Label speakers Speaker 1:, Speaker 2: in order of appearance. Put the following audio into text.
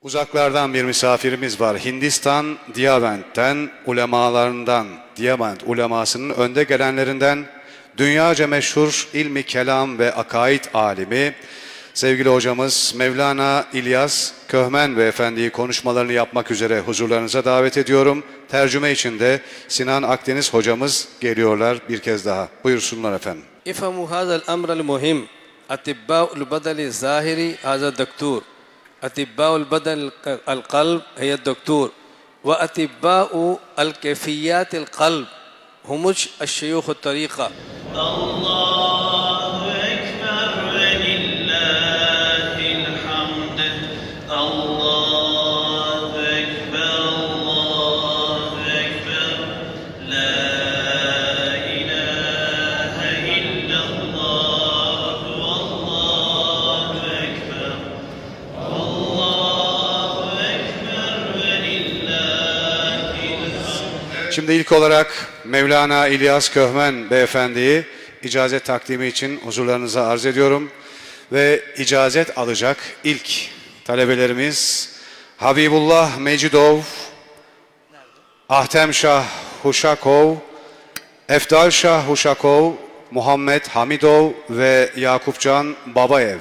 Speaker 1: Uzaklardan bir misafirimiz var. Hindistan, Diyavent'ten, ulemalarından, Diyavent ulemasının önde gelenlerinden, dünyaca meşhur ilmi kelam ve akaid alimi, sevgili hocamız Mevlana İlyas Köhmen Beyefendi'yi konuşmalarını yapmak üzere huzurlarınıza davet ediyorum. Tercüme için de Sinan Akdeniz hocamız geliyorlar bir kez daha. Buyursunlar efendim.
Speaker 2: İfhamu hazal emrel muhim. Atibba'ul badali zahiri hazal doktor. Atibba'ul badal al kalb hiye doktor. Ve atibba'u al kefiyatil kalb humuş eşşeyuhu tarika.
Speaker 3: Allahu Ekber ve lillahil hamd. Allahu Ekber, Allahu Ekber. La ilahe illallah. Allahu Ekber. Allahu Ekber ve lillahil hamd.
Speaker 1: Şimdi ilk olarak Mevlana İlyas Köhmen Beyefendi'yi icazet takdimi için huzurlarınıza arz ediyorum. Ve icazet alacak ilk talebelerimiz Habibullah Mecidov, Ahtem Şah Huşakov, Efdal Şah Huşakov, Muhammed Hamidov ve Yakupcan Babayev.